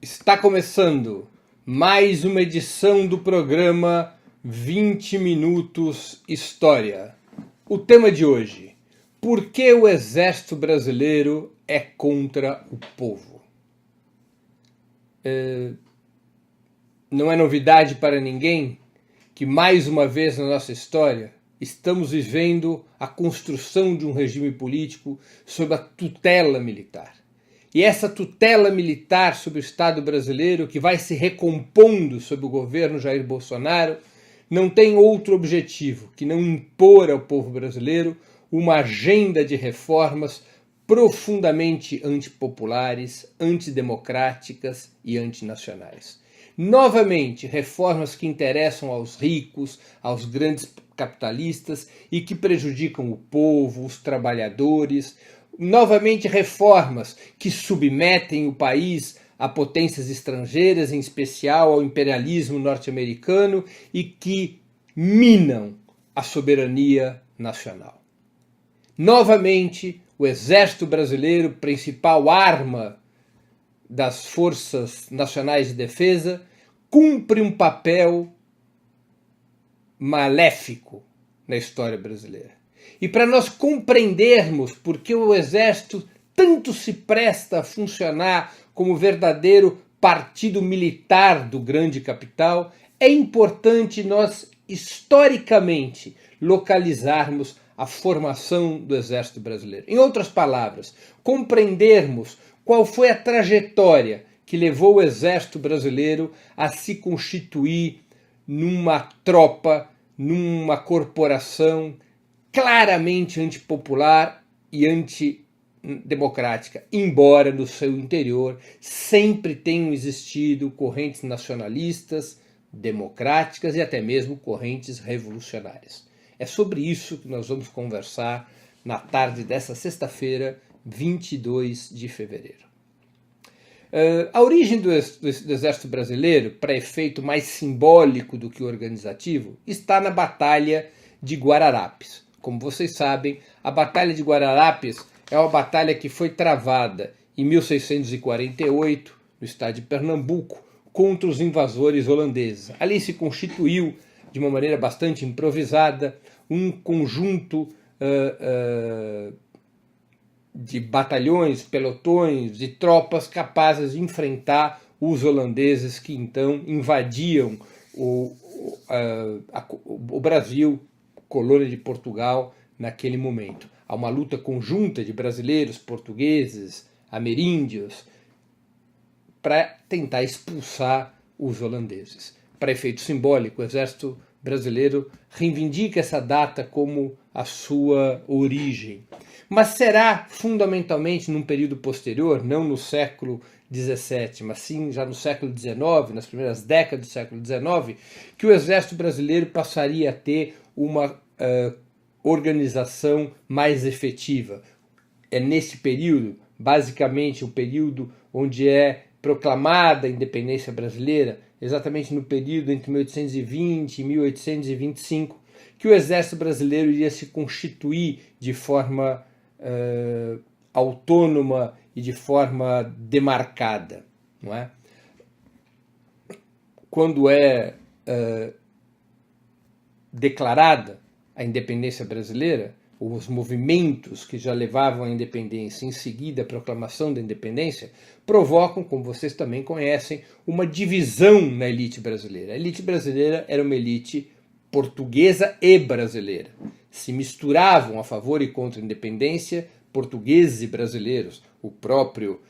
Está começando mais uma edição do programa 20 Minutos História. O tema de hoje: por que o exército brasileiro é contra o povo? Não é novidade para ninguém que mais uma vez na nossa história estamos vivendo a construção de um regime político sob a tutela militar. E essa tutela militar sobre o Estado brasileiro, que vai se recompondo sob o governo Jair Bolsonaro, não tem outro objetivo que não impor ao povo brasileiro uma agenda de reformas profundamente antipopulares, antidemocráticas e antinacionais. Novamente, reformas que interessam aos ricos, aos grandes capitalistas e que prejudicam o povo, os trabalhadores. Novamente, reformas que submetem o país a potências estrangeiras, em especial ao imperialismo norte-americano, e que minam a soberania nacional. Novamente, o Exército Brasileiro, principal arma das Forças Nacionais de Defesa, cumpre um papel maléfico na história brasileira. E para nós compreendermos por que o Exército tanto se presta a funcionar como verdadeiro partido militar do grande capital, é importante nós, historicamente, localizarmos a formação do Exército Brasileiro. Em outras palavras, compreendermos qual foi a trajetória que levou o Exército Brasileiro a se constituir numa tropa, numa corporação claramente antipopular e antidemocrática, embora no seu interior sempre tenham existido correntes nacionalistas, democráticas e até mesmo correntes revolucionárias. É sobre isso que nós vamos conversar na tarde dessa sexta-feira, 22 de fevereiro. A origem do Exército Brasileiro, para efeito mais simbólico do que organizativo, está na Batalha de Guararapes. Como vocês sabem, a Batalha de Guararapes é uma batalha que foi travada em 1648, no estado de Pernambuco, contra os invasores holandeses. Ali se constituiu, de uma maneira bastante improvisada, um conjunto de batalhões, pelotões, de tropas capazes de enfrentar os holandeses que então invadiam o Brasil, colônia de Portugal, naquele momento. Há uma luta conjunta de brasileiros, portugueses, ameríndios, para tentar expulsar os holandeses. Para efeito simbólico, o Exército Brasileiro reivindica essa data como a sua origem. Mas será fundamentalmente num período posterior, não no século XVII, mas sim já no século XIX, nas primeiras décadas do século XIX, que o Exército Brasileiro passaria a ter uma organização mais efetiva. É nesse período, basicamente o período onde é proclamada a independência brasileira, exatamente no período entre 1820 e 1825, que o Exército Brasileiro iria se constituir de forma autônoma e de forma demarcada, não é? Quando é declarada a independência brasileira, os movimentos que já levavam à independência, em seguida a proclamação da independência, provocam, como vocês também conhecem, uma divisão na elite brasileira. A elite brasileira era uma elite portuguesa e brasileira. Se misturavam a favor e contra a independência portugueses e brasileiros. O próprio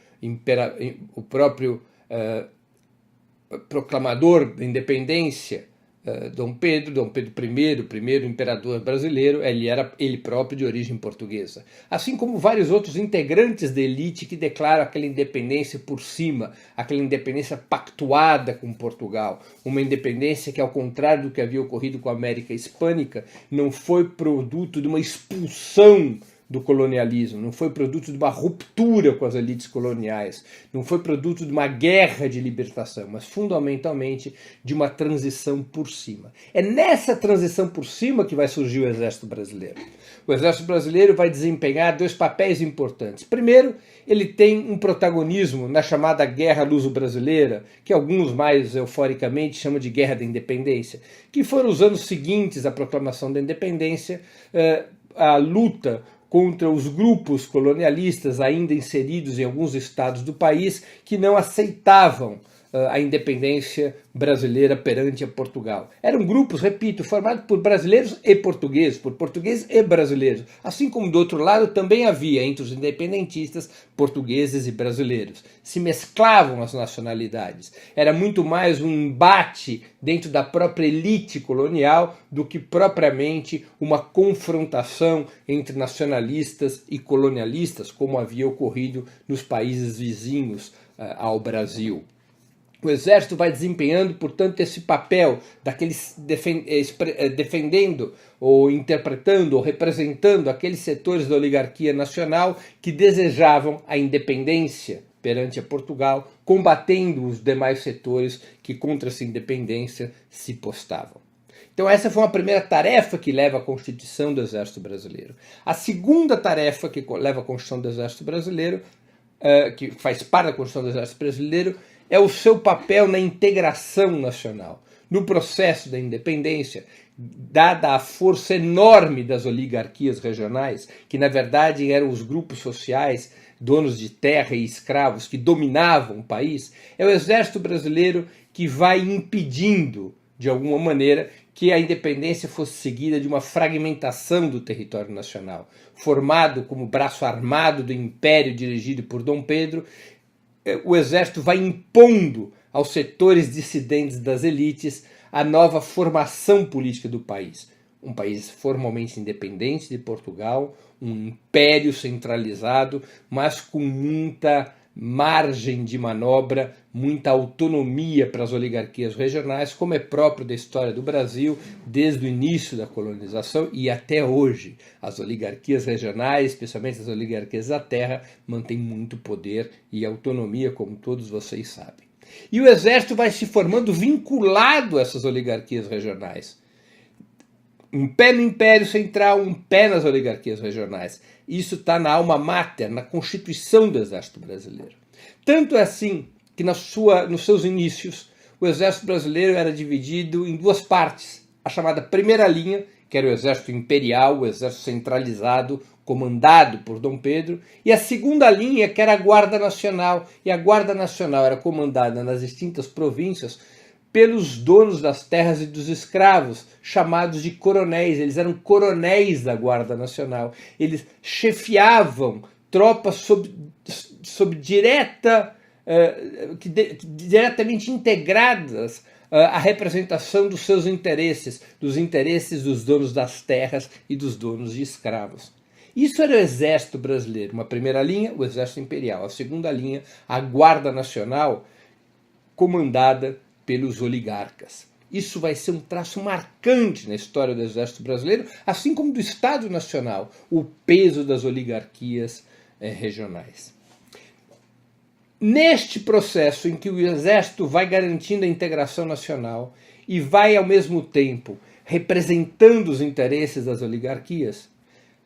proclamador da independência, Dom Pedro I, o primeiro imperador brasileiro, ele era ele próprio de origem portuguesa. Assim como vários outros integrantes da elite que declaram aquela independência por cima, aquela independência pactuada com Portugal. Uma independência que, ao contrário do que havia ocorrido com a América Hispânica, não foi produto de uma expulsão do colonialismo, não foi produto de uma ruptura com as elites coloniais, não foi produto de uma guerra de libertação, mas fundamentalmente de uma transição por cima. É nessa transição por cima que vai surgir o Exército Brasileiro. O Exército Brasileiro vai desempenhar dois papéis importantes. Primeiro, ele tem um protagonismo na chamada Guerra Luso-Brasileira, que alguns mais euforicamente chamam de Guerra da Independência, que foram os anos seguintes à proclamação da independência, a luta contra os grupos colonialistas ainda inseridos em alguns estados do país que não aceitavam a independência brasileira perante a Portugal. Eram grupos, repito, formados por brasileiros e portugueses, por portugueses e brasileiros. Assim como do outro lado também havia entre os independentistas portugueses e brasileiros. Se mesclavam as nacionalidades. Era muito mais um embate dentro da própria elite colonial do que propriamente uma confrontação entre nacionalistas e colonialistas, como havia ocorrido nos países vizinhos ao Brasil. O Exército vai desempenhando, portanto, esse papel daqueles defendendo ou interpretando ou representando aqueles setores da oligarquia nacional que desejavam a independência perante a Portugal, combatendo os demais setores que contra essa independência se postavam. Então essa foi uma primeira tarefa que leva à constituição do Exército Brasileiro. A segunda tarefa que leva à constituição do Exército Brasileiro, que faz parte da Constituição do Exército Brasileiro, é o seu papel na integração nacional. No processo da independência, dada a força enorme das oligarquias regionais, que na verdade eram os grupos sociais, donos de terra e escravos que dominavam o país, é o Exército Brasileiro que vai impedindo, de alguma maneira, que a independência fosse seguida de uma fragmentação do território nacional. Formado como braço armado do império dirigido por Dom Pedro, o Exército vai impondo aos setores dissidentes das elites a nova formação política do país. Um país formalmente independente de Portugal, um império centralizado, mas com muita margem de manobra, muita autonomia para as oligarquias regionais, como é próprio da história do Brasil, desde o início da colonização e até hoje. As oligarquias regionais, especialmente as oligarquias da terra, mantêm muito poder e autonomia, como todos vocês sabem. E o Exército vai se formando vinculado a essas oligarquias regionais. Um pé no Império Central, um pé nas oligarquias regionais. Isso está na alma mater, na Constituição do Exército Brasileiro. Tanto é assim que nos seus inícios, o Exército Brasileiro era dividido em duas partes. A chamada primeira linha, que era o Exército Imperial, o Exército centralizado, comandado por Dom Pedro, e a segunda linha, que era a Guarda Nacional. E a Guarda Nacional era comandada nas distintas províncias pelos donos das terras e dos escravos, chamados de coronéis. Eles eram coronéis da Guarda Nacional. Eles chefiavam tropas diretamente integradas à representação dos seus interesses, dos interesses dos donos das terras e dos donos de escravos. Isso era o Exército Brasileiro. Uma primeira linha, o Exército Imperial. A segunda linha, a Guarda Nacional, comandada pelos oligarcas. Isso vai ser um traço marcante na história do Exército Brasileiro, assim como do Estado Nacional, o peso das oligarquias regionais. Neste processo em que o Exército vai garantindo a integração nacional e vai, ao mesmo tempo, representando os interesses das oligarquias,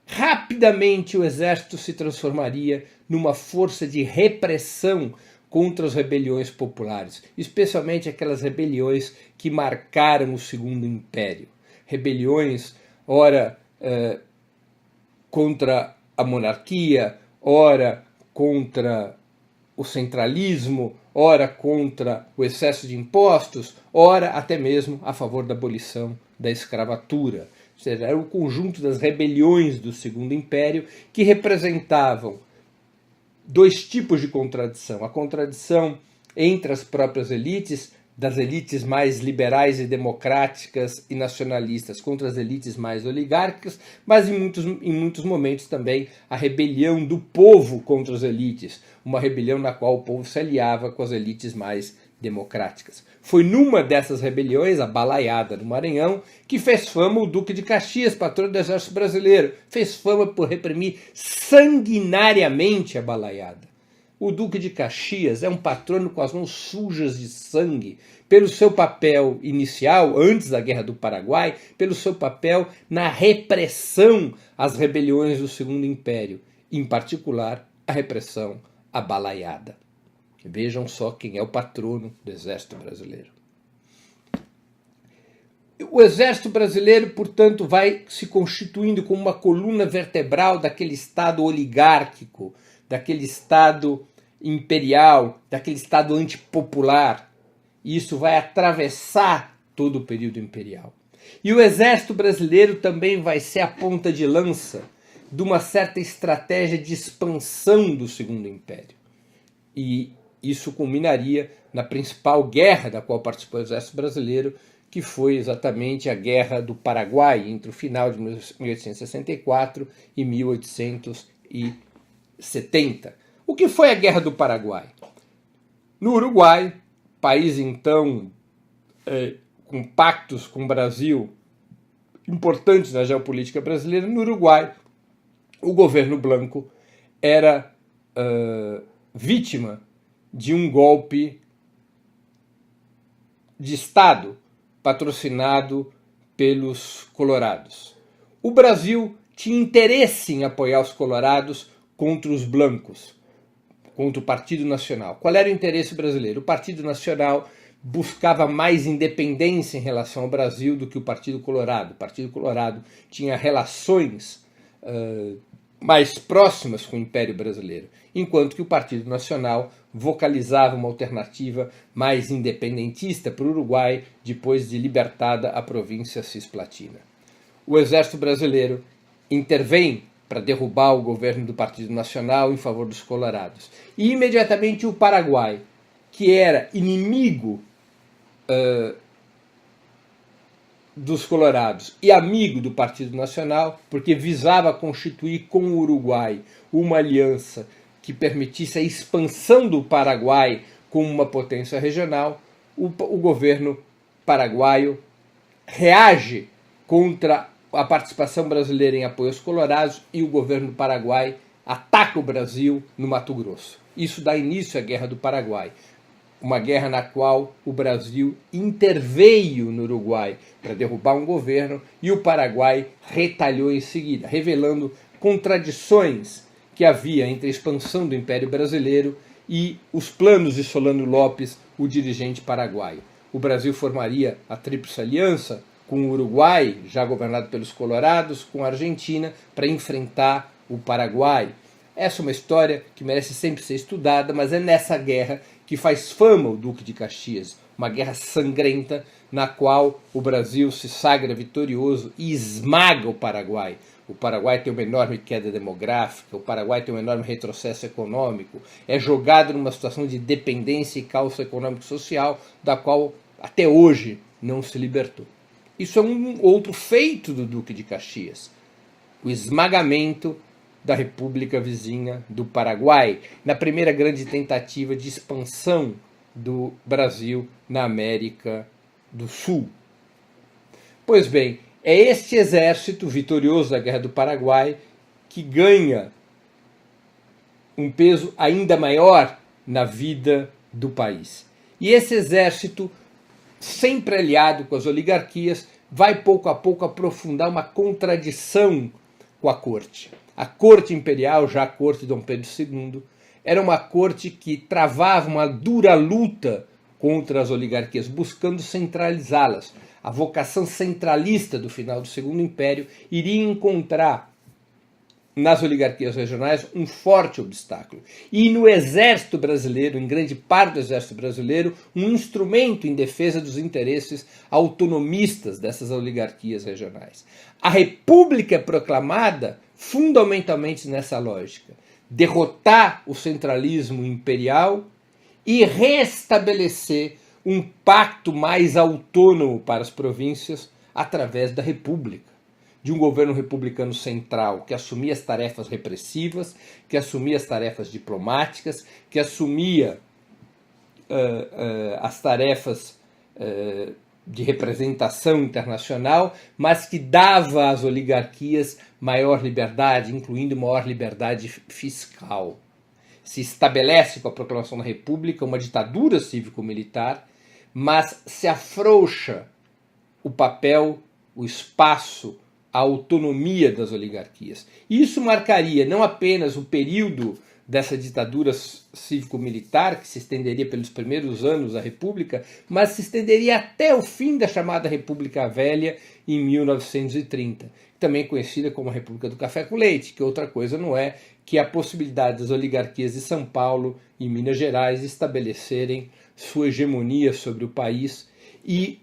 rapidamente o Exército se transformaria numa força de repressão contra as rebeliões populares, especialmente aquelas rebeliões que marcaram o Segundo Império. Rebeliões, ora contra a monarquia, ora contra o centralismo, ora contra o excesso de impostos, ora até mesmo a favor da abolição da escravatura. Ou seja, era o conjunto das rebeliões do Segundo Império que representavam dois tipos de contradição. A contradição entre as próprias elites, das elites mais liberais e democráticas e nacionalistas contra as elites mais oligárquicas, mas em muitos momentos também a rebelião do povo contra as elites, uma rebelião na qual o povo se aliava com as elites mais democráticas. Foi numa dessas rebeliões, a Balaiada do Maranhão, que fez fama o Duque de Caxias, patrono do Exército Brasileiro. Fez fama por reprimir sanguinariamente a Balaiada. O Duque de Caxias é um patrono com as mãos sujas de sangue, pelo seu papel inicial, antes da Guerra do Paraguai, pelo seu papel na repressão às rebeliões do Segundo Império, em particular a repressão à Balaiada. Vejam só quem é o patrono do Exército Brasileiro. O Exército Brasileiro, portanto, vai se constituindo como uma coluna vertebral daquele Estado oligárquico, daquele Estado imperial, daquele Estado antipopular. E isso vai atravessar todo o período imperial. E o Exército Brasileiro também vai ser a ponta de lança de uma certa estratégia de expansão do Segundo Império. E isso culminaria na principal guerra da qual participou o Exército Brasileiro, que foi exatamente a Guerra do Paraguai, entre o final de 1864 e 1870. O que foi a Guerra do Paraguai? No Uruguai, país então com pactos com o Brasil importantes na geopolítica brasileira, no Uruguai o governo Blanco era vítima de um golpe de Estado patrocinado pelos colorados. O Brasil tinha interesse em apoiar os colorados contra os blancos, contra o Partido Nacional. Qual era o interesse brasileiro? O Partido Nacional buscava mais independência em relação ao Brasil do que o Partido Colorado. O Partido Colorado tinha relações mais próximas com o Império Brasileiro, enquanto que o Partido Nacional vocalizava uma alternativa mais independentista para o Uruguai depois de libertada a província cisplatina. O Exército Brasileiro intervém para derrubar o governo do Partido Nacional em favor dos colorados. E imediatamente o Paraguai, que era inimigo dos colorados e amigo do Partido Nacional, porque visava constituir com o Uruguai uma aliança que permitisse a expansão do Paraguai como uma potência regional, o governo paraguaio reage contra a participação brasileira em apoio aos colorados e o governo do Paraguai ataca o Brasil no Mato Grosso. Isso dá início à Guerra do Paraguai, uma guerra na qual o Brasil interveio no Uruguai para derrubar um governo e o Paraguai retalhou em seguida, revelando contradições que havia entre a expansão do Império Brasileiro e os planos de Solano Lopes, o dirigente paraguaio. O Brasil formaria a Tríplice Aliança com o Uruguai, já governado pelos colorados, com a Argentina, para enfrentar o Paraguai. Essa é uma história que merece sempre ser estudada, mas é nessa guerra que faz fama o Duque de Caxias, uma guerra sangrenta na qual o Brasil se sagra vitorioso e esmaga o Paraguai. O Paraguai tem uma enorme queda demográfica, o Paraguai tem um enorme retrocesso econômico, é jogado numa situação de dependência e caos econômico-social, da qual até hoje não se libertou. Isso é um outro feito do Duque de Caxias, o esmagamento da República Vizinha do Paraguai, na primeira grande tentativa de expansão do Brasil na América do Sul. Pois bem, é este exército vitorioso da Guerra do Paraguai que ganha um peso ainda maior na vida do país. E esse exército, sempre aliado com as oligarquias, vai pouco a pouco aprofundar uma contradição com a corte. A corte imperial, já a corte de Dom Pedro II, era uma corte que travava uma dura luta contra as oligarquias, buscando centralizá-las. A vocação centralista do final do Segundo Império iria encontrar nas oligarquias regionais um forte obstáculo. E no Exército Brasileiro, em grande parte do Exército Brasileiro, um instrumento em defesa dos interesses autonomistas dessas oligarquias regionais. A República é proclamada fundamentalmente nessa lógica: derrotar o centralismo imperial e restabelecer um pacto mais autônomo para as províncias através da República, de um governo republicano central que assumia as tarefas repressivas, que assumia as tarefas diplomáticas, que assumia as tarefas de representação internacional, mas que dava às oligarquias maior liberdade, incluindo maior liberdade fiscal. Se estabelece com a proclamação da República uma ditadura cívico-militar, mas se afrouxa o papel, o espaço, a autonomia das oligarquias. Isso marcaria não apenas o período dessa ditadura cívico-militar, que se estenderia pelos primeiros anos da República, mas se estenderia até o fim da chamada República Velha, em 1930, também conhecida como a República do Café com Leite, que outra coisa não é que a possibilidade das oligarquias de São Paulo e Minas Gerais estabelecerem sua hegemonia sobre o país e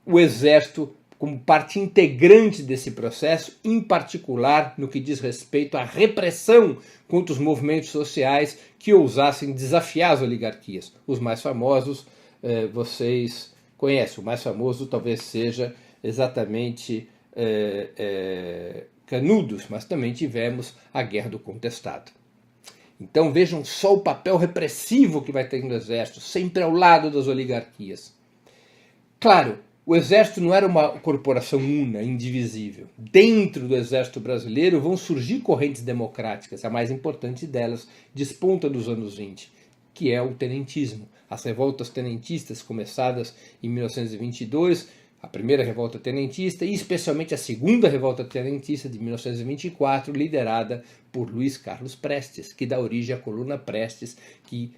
o Exército como parte integrante desse processo, em particular no que diz respeito à repressão contra os movimentos sociais que ousassem desafiar as oligarquias. Os mais famosos vocês conhecem. O mais famoso talvez seja exatamente Canudos, mas também tivemos a Guerra do Contestado. Então vejam só o papel repressivo que vai ter no Exército, sempre ao lado das oligarquias. Claro, o Exército não era uma corporação una, indivisível. Dentro do Exército brasileiro vão surgir correntes democráticas, a mais importante delas desponta dos anos 20, que é o tenentismo. As revoltas tenentistas começadas em 1922, a primeira revolta tenentista e especialmente a segunda revolta tenentista de 1924, liderada por Luiz Carlos Prestes, que dá origem à coluna Prestes, que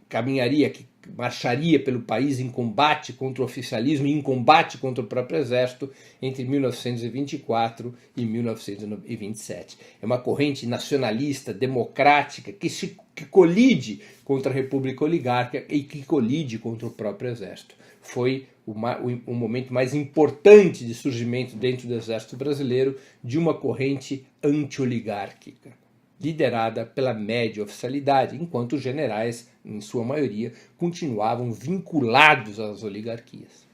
caminharia, que marcharia pelo país em combate contra o oficialismo e em combate contra o próprio exército entre 1924 e 1927. É uma corrente nacionalista, democrática, que colide contra a República Oligárquica e que colide contra o próprio exército. Foi o momento mais importante de surgimento dentro do exército brasileiro de uma corrente anti-oligárquica, liderada pela média oficialidade, enquanto os generais, em sua maioria, continuavam vinculados às oligarquias.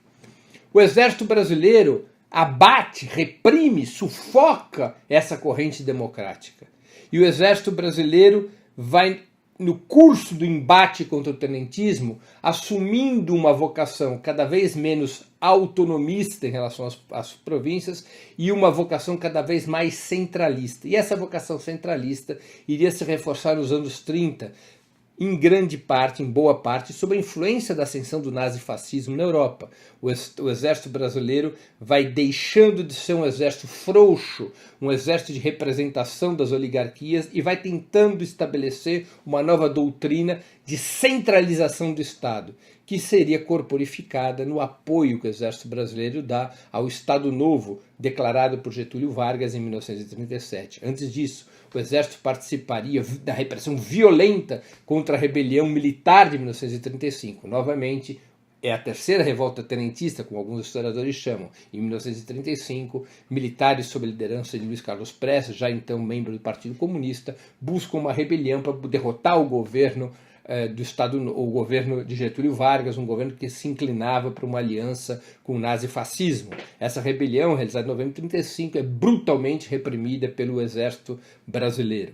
O exército brasileiro abate, reprime, sufoca essa corrente democrática. E o exército brasileiro vai, no curso do embate contra o tenentismo, assumindo uma vocação cada vez menos autonomista em relação às províncias e uma vocação cada vez mais centralista. E essa vocação centralista iria se reforçar nos anos 30, em grande parte, em boa parte, sob a influência da ascensão do nazifascismo na Europa. O exército brasileiro vai deixando de ser um exército frouxo, um exército de representação das oligarquias e vai tentando estabelecer uma nova doutrina de centralização do Estado, que seria corporificada no apoio que o exército brasileiro dá ao Estado Novo, declarado por Getúlio Vargas em 1937. Antes disso, o exército participaria da repressão violenta contra a rebelião militar de 1935. Novamente, é a terceira revolta tenentista, como alguns historiadores chamam. Em 1935, militares sob a liderança de Luiz Carlos Prestes, já então membro do Partido Comunista, buscam uma rebelião para derrotar o governo do Estado, o governo de Getúlio Vargas, um governo que se inclinava para uma aliança com o nazifascismo. Essa rebelião, realizada em novembro de 1935, é brutalmente reprimida pelo exército brasileiro.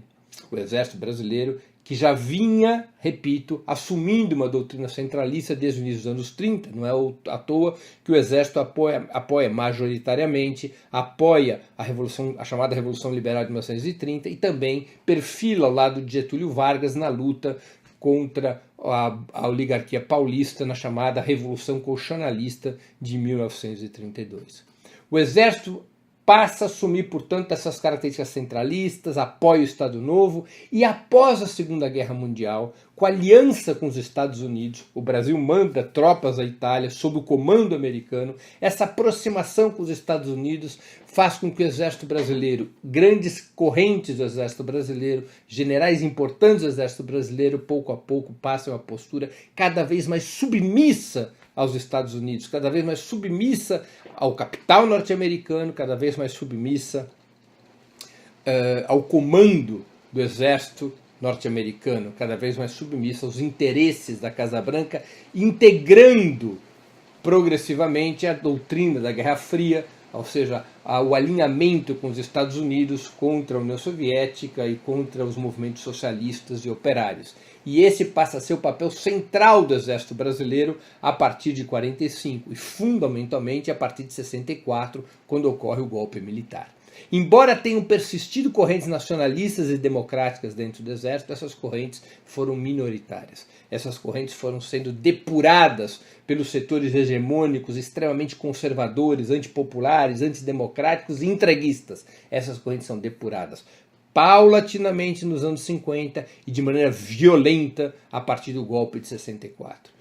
O exército brasileiro que já vinha, repito, assumindo uma doutrina centralista desde o início dos anos 30, não é à toa que o exército apoia majoritariamente, apoia a chamada Revolução Liberal de 1930 e também perfila ao lado de Getúlio Vargas na luta contra a oligarquia paulista na chamada Revolução Colchonalista de 1932. O exército passa a assumir, portanto, essas características centralistas, apoia o Estado Novo e após a Segunda Guerra Mundial, com aliança com os Estados Unidos, o Brasil manda tropas à Itália sob o comando americano. Essa aproximação com os Estados Unidos faz com que o exército brasileiro, grandes correntes do exército brasileiro, generais importantes do exército brasileiro, pouco a pouco passam a postura cada vez mais submissa aos Estados Unidos, cada vez mais submissa ao capital norte-americano, cada vez mais submissa ao comando do exército norte-americano, cada vez mais submissa aos interesses da Casa Branca, integrando progressivamente a doutrina da Guerra Fria ou seja, o alinhamento com os Estados Unidos contra a União Soviética e contra os movimentos socialistas e operários. E esse passa a ser o papel central do Exército Brasileiro a partir de 45 e fundamentalmente a partir de 64, quando ocorre o golpe militar. Embora tenham persistido correntes nacionalistas e democráticas dentro do Exército, essas correntes foram minoritárias. Essas correntes foram sendo depuradas pelos setores hegemônicos extremamente conservadores, antipopulares, antidemocráticos e entreguistas. Essas correntes são depuradas paulatinamente nos anos 50 e de maneira violenta a partir do golpe de 64.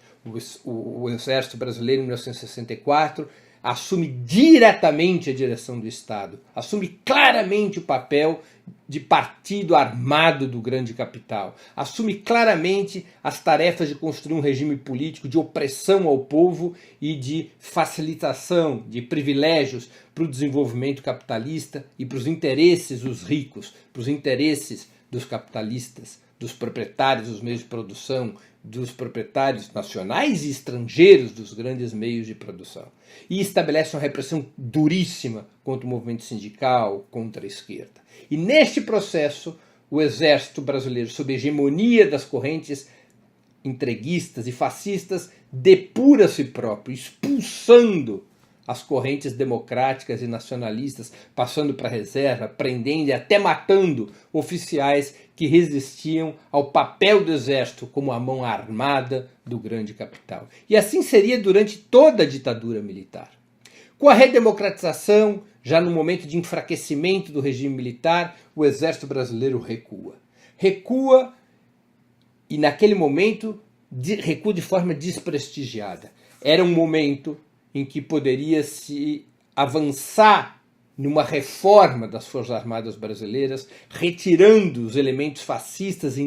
O Exército Brasileiro, em 1964, assume diretamente a direção do Estado, assume claramente o papel de partido armado do grande capital, assume claramente as tarefas de construir um regime político de opressão ao povo e de facilitação de privilégios para o desenvolvimento capitalista e para os interesses dos ricos, para os interesses dos capitalistas, dos proprietários dos meios de produção, dos proprietários nacionais e estrangeiros dos grandes meios de produção. E estabelece uma repressão duríssima contra o movimento sindical, contra a esquerda. E neste processo, o Exército Brasileiro, sob a hegemonia das correntes entreguistas e fascistas, depura a si próprio, expulsando as correntes democráticas e nacionalistas, passando para a reserva, prendendo e até matando oficiais que resistiam ao papel do Exército como a mão armada do grande capital. E assim seria durante toda a ditadura militar. Com a redemocratização, já no momento de enfraquecimento do regime militar, o Exército Brasileiro recua. Recua e naquele momento recua de forma desprestigiada. Era um momento em que poderia se avançar numa reforma das Forças Armadas brasileiras, retirando os elementos fascistas e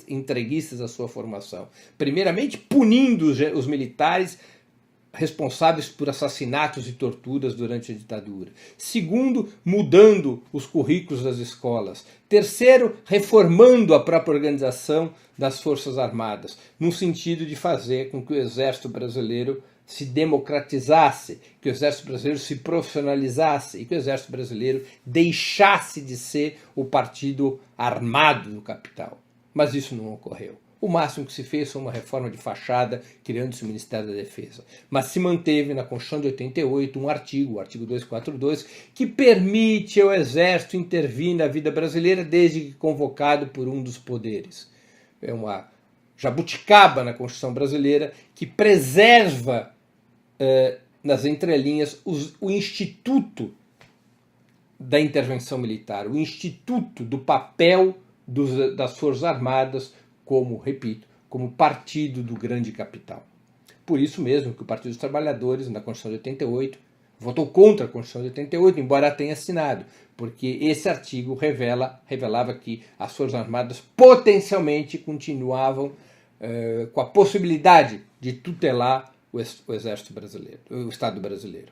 entreguistas da sua formação. Primeiramente, punindo os militares responsáveis por assassinatos e torturas durante a ditadura. Segundo, mudando os currículos das escolas. Terceiro, reformando a própria organização das Forças Armadas, no sentido de fazer com que o Exército Brasileiro se democratizasse, que o Exército Brasileiro se profissionalizasse e que o Exército Brasileiro deixasse de ser o partido armado do capital. Mas isso não ocorreu. O máximo que se fez foi uma reforma de fachada, criando-se o Ministério da Defesa. Mas se manteve na Constituição de 88 um artigo, o artigo 242, que permite ao Exército intervir na vida brasileira desde que convocado por um dos poderes. É uma jabuticaba na Constituição brasileira que preserva nas entrelinhas o instituto da intervenção militar, o instituto do papel das Forças Armadas como, repito, como partido do grande capital. Por isso mesmo que o Partido dos Trabalhadores, na Constituição de 88, votou contra a Constituição de 88, embora tenha assinado, porque esse artigo revelava que as Forças Armadas potencialmente continuavam com a possibilidade de tutelar o Exército Brasileiro, o Estado brasileiro.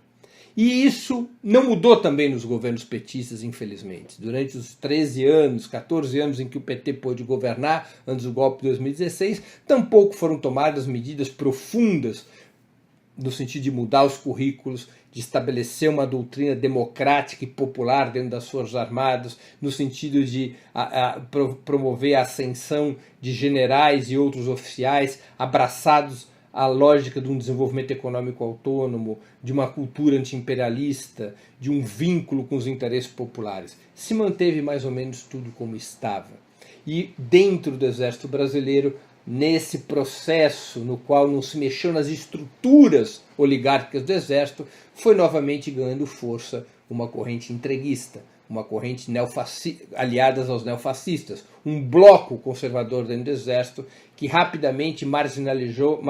E isso não mudou também nos governos petistas, infelizmente. Durante os 13 anos, 14 anos em que o PT pôde governar, antes do golpe de 2016, tampouco foram tomadas medidas profundas no sentido de mudar os currículos, de estabelecer uma doutrina democrática e popular dentro das Forças Armadas, no sentido de promover a ascensão de generais e outros oficiais abraçados à lógica de um desenvolvimento econômico autônomo, de uma cultura anti-imperialista, de um vínculo com os interesses populares. Se manteve mais ou menos tudo como estava. E dentro do Exército Brasileiro, nesse processo no qual não se mexeu nas estruturas oligárquicas do Exército, foi novamente ganhando força uma corrente entreguista, uma corrente aliadas aos neofascistas, um bloco conservador dentro do Exército que rapidamente marginalizou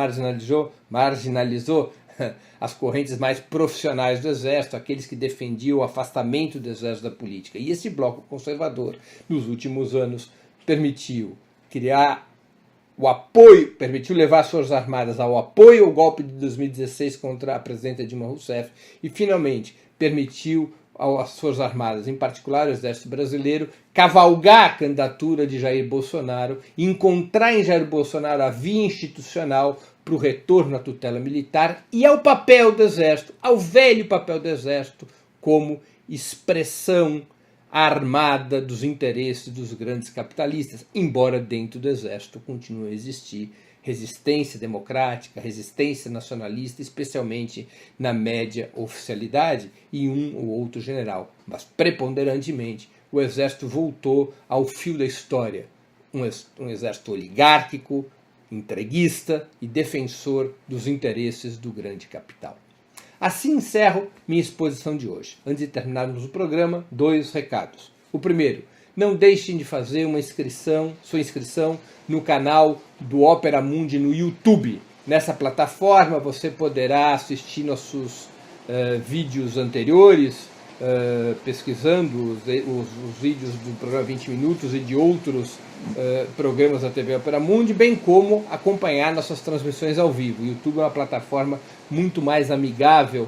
as correntes mais profissionais do Exército, aqueles que defendiam o afastamento do Exército da política. E esse bloco conservador, nos últimos anos, permitiu criar o apoio, permitiu levar as Forças Armadas ao apoio ao golpe de 2016 contra a presidenta Dilma Rousseff e, finalmente, permitiu às Forças Armadas, em particular o Exército Brasileiro, cavalgar a candidatura de Jair Bolsonaro e encontrar em Jair Bolsonaro a via institucional para o retorno à tutela militar e ao papel do Exército, ao velho papel do Exército, como expressão armada dos interesses dos grandes capitalistas, embora dentro do Exército continue a existir resistência democrática, resistência nacionalista, especialmente na média oficialidade, e um ou outro general. Mas, preponderantemente, o Exército voltou ao fio da história. Um exército oligárquico, entreguista e defensor dos interesses do grande capital. Assim encerro minha exposição de hoje. Antes de terminarmos o programa, 2 recados. O primeiro, não deixem de fazer sua inscrição no canal do Opera Mundi no YouTube. Nessa plataforma você poderá assistir nossos vídeos anteriores, pesquisando os vídeos do programa 20 Minutos e de outros programas da TV Opera Mundi, bem como acompanhar nossas transmissões ao vivo. O YouTube é uma plataforma muito mais amigável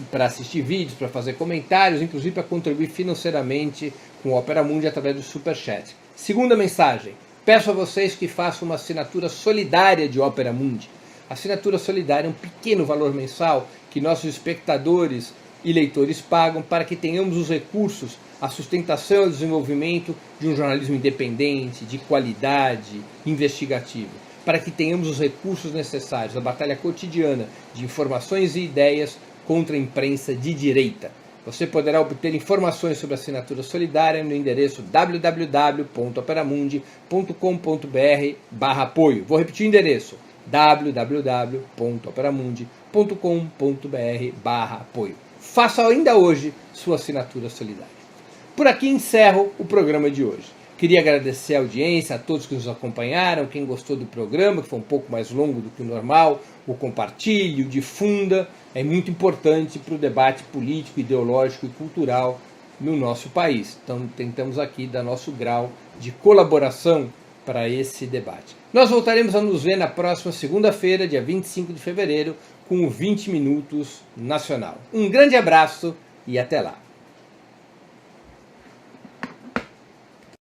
para assistir vídeos, para fazer comentários, inclusive para contribuir financeiramente com o Opera Mundi através do Superchat. Segunda mensagem, peço a vocês que façam uma assinatura solidária de Opera Mundi. A assinatura solidária é um pequeno valor mensal que nossos espectadores e leitores pagam para que tenhamos os recursos, a sustentação e o desenvolvimento de um jornalismo independente, de qualidade, investigativo, para que tenhamos os recursos necessários à batalha cotidiana de informações e ideias contra a imprensa de direita. Você poderá obter informações sobre a assinatura solidária no endereço www.operamundi.com.br/apoio. Vou repetir o endereço: www.operamundi.com.br/apoio. Faça ainda hoje sua assinatura solidária. Por aqui encerro o programa de hoje. Queria agradecer a audiência, a todos que nos acompanharam, quem gostou do programa, que foi um pouco mais longo do que o normal, o compartilhe, o difunda, é muito importante para o debate político, ideológico e cultural no nosso país. Então tentamos aqui dar nosso grau de colaboração para esse debate. Nós voltaremos a nos ver na próxima segunda-feira, dia 25 de fevereiro, com o 20 Minutos Nacional. Um grande abraço e até lá.